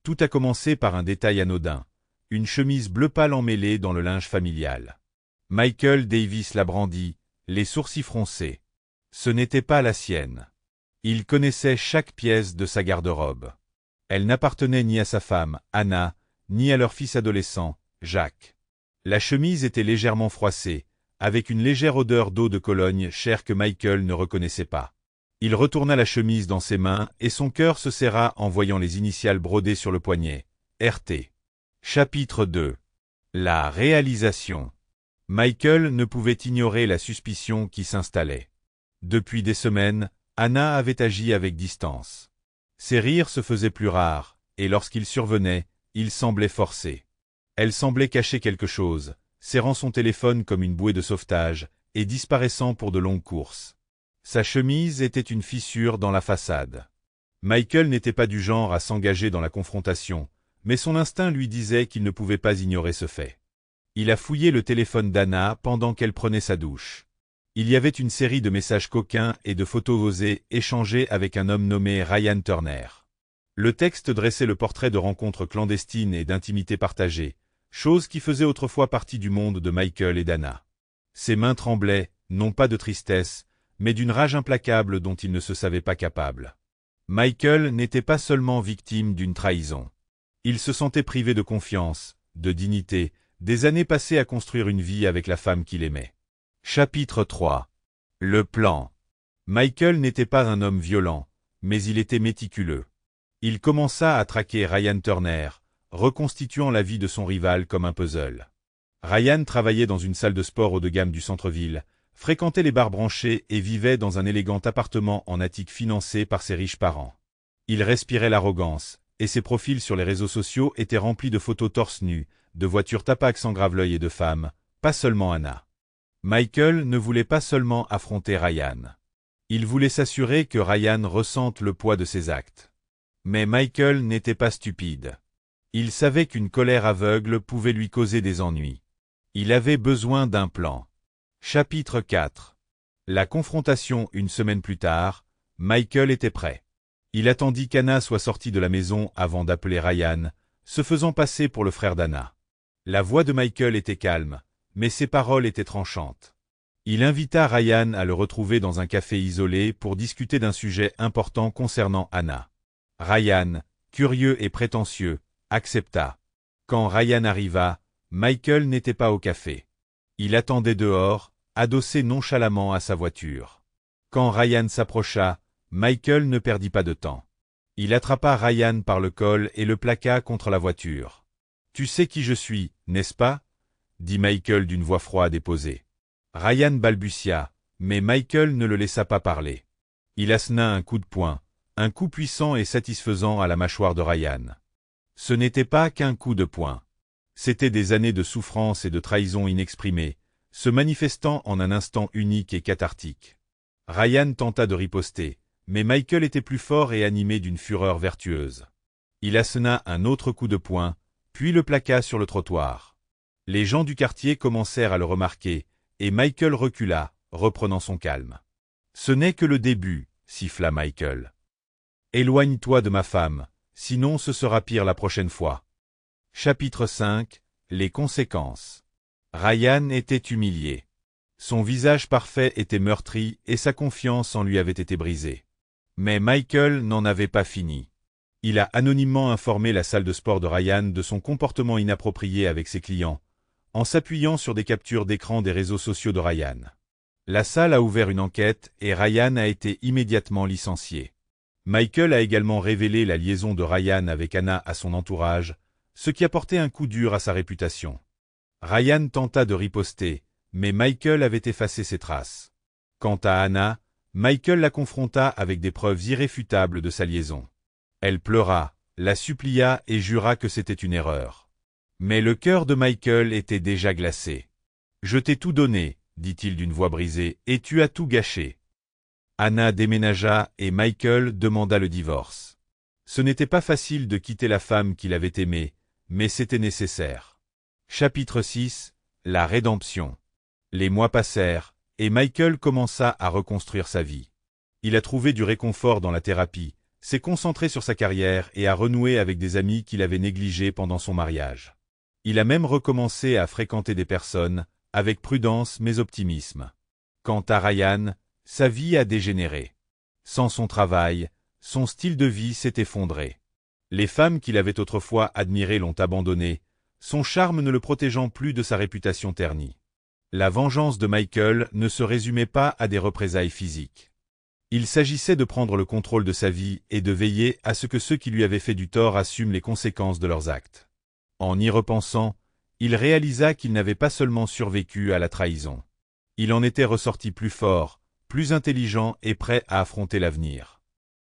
Tout a commencé par un détail anodin, une chemise bleu pâle emmêlée dans le linge familial. Michael Davis la brandit, les sourcils froncés. Ce n'était pas la sienne. Il connaissait chaque pièce de sa garde-robe. Elle n'appartenait ni à sa femme, Anna, ni à leur fils adolescent, Jacques. La chemise était légèrement froissée, avec une légère odeur d'eau de Cologne chère que Michael ne reconnaissait pas. Il retourna la chemise dans ses mains et son cœur se serra en voyant les initiales brodées sur le poignet. RT. Chapitre 2. La réalisation. Michael ne pouvait ignorer la suspicion qui s'installait. Depuis des semaines, Anna avait agi avec distance. Ses rires se faisaient plus rares, et lorsqu'ils survenaient, ils semblaient forcés. Elle semblait cacher quelque chose, serrant son téléphone comme une bouée de sauvetage, et disparaissant pour de longues courses. Sa chemise était une fissure dans la façade. Michael n'était pas du genre à s'engager dans la confrontation, mais son instinct lui disait qu'il ne pouvait pas ignorer ce fait. Il a fouillé le téléphone d'Anna pendant qu'elle prenait sa douche. Il y avait une série de messages coquins et de photos osées échangées avec un homme nommé Ryan Turner. Le texte dressait le portrait de rencontres clandestines et d'intimité partagée, chose qui faisait autrefois partie du monde de Michael et d'Anna. Ses mains tremblaient, non pas de tristesse, mais d'une rage implacable dont il ne se savait pas capable. Michael n'était pas seulement victime d'une trahison. Il se sentait privé de confiance, de dignité, des années passées à construire une vie avec la femme qu'il aimait. Chapitre 3. Le plan. Michael n'était pas un homme violent, mais il était méticuleux. Il commença à traquer Ryan Turner, reconstituant la vie de son rival comme un puzzle. Ryan travaillait dans une salle de sport haut de gamme du centre-ville, fréquentait les bars branchés et vivait dans un élégant appartement en attique financé par ses riches parents. Il respirait l'arrogance, et ses profils sur les réseaux sociaux étaient remplis de photos torse nu, de voitures Tapax en grave-l'œil et de femmes, pas seulement Anna. Michael ne voulait pas seulement affronter Ryan. Il voulait s'assurer que Ryan ressente le poids de ses actes. Mais Michael n'était pas stupide. Il savait qu'une colère aveugle pouvait lui causer des ennuis. Il avait besoin d'un plan. Chapitre 4. La confrontation une semaine plus tard, Michael était prêt. Il attendit qu'Anna soit sortie de la maison avant d'appeler Ryan, se faisant passer pour le frère d'Anna. La voix de Michael était calme, mais ses paroles étaient tranchantes. Il invita Ryan à le retrouver dans un café isolé pour discuter d'un sujet important concernant Anna. Ryan, curieux et prétentieux, accepta. Quand Ryan arriva, Michael n'était pas au café. Il attendait dehors, adossé nonchalamment à sa voiture. Quand Ryan s'approcha, Michael ne perdit pas de temps. Il attrapa Ryan par le col et le plaqua contre la voiture. « Tu sais qui je suis, n'est-ce pas ?» dit Michael d'une voix froide et posée. Ryan balbutia, mais Michael ne le laissa pas parler. Il assena un coup de poing, un coup puissant et satisfaisant à la mâchoire de Ryan. Ce n'était pas qu'un coup de poing. C'étaient des années de souffrance et de trahison inexprimées, se manifestant en un instant unique et cathartique. Ryan tenta de riposter, mais Michael était plus fort et animé d'une fureur vertueuse. Il assena un autre coup de poing, puis le plaqua sur le trottoir. Les gens du quartier commencèrent à le remarquer, et Michael recula, reprenant son calme. « Ce n'est que le début, » siffla Michael. « Éloigne-toi de ma femme, sinon ce sera pire la prochaine fois. » Chapitre 5. Les conséquences. Ryan était humilié. Son visage parfait était meurtri et sa confiance en lui avait été brisée. Mais Michael n'en avait pas fini. Il a anonymement informé la salle de sport de Ryan de son comportement inapproprié avec ses clients, en s'appuyant sur des captures d'écran des réseaux sociaux de Ryan. La salle a ouvert une enquête et Ryan a été immédiatement licencié. Michael a également révélé la liaison de Ryan avec Anna à son entourage, ce qui a porté un coup dur à sa réputation. Ryan tenta de riposter, mais Michael avait effacé ses traces. Quant à Anna, Michael la confronta avec des preuves irréfutables de sa liaison. Elle pleura, la supplia et jura que c'était une erreur. Mais le cœur de Michael était déjà glacé. « Je t'ai tout donné, » dit-il d'une voix brisée, « et tu as tout gâché. » Anna déménagea et Michael demanda le divorce. Ce n'était pas facile de quitter la femme qu'il avait aimée, mais c'était nécessaire. Chapitre 6. La rédemption. Les mois passèrent, et Michael commença à reconstruire sa vie. Il a trouvé du réconfort dans la thérapie, s'est concentré sur sa carrière et a renoué avec des amis qu'il avait négligés pendant son mariage. Il a même recommencé à fréquenter des personnes, avec prudence mais optimisme. Quant à Ryan, sa vie a dégénéré. Sans son travail, son style de vie s'est effondré. Les femmes qu'il avait autrefois admirées l'ont abandonné, son charme ne le protégeant plus de sa réputation ternie. La vengeance de Michael ne se résumait pas à des représailles physiques. Il s'agissait de prendre le contrôle de sa vie et de veiller à ce que ceux qui lui avaient fait du tort assument les conséquences de leurs actes. En y repensant, il réalisa qu'il n'avait pas seulement survécu à la trahison. Il en était ressorti plus fort, plus intelligent et prêt à affronter l'avenir.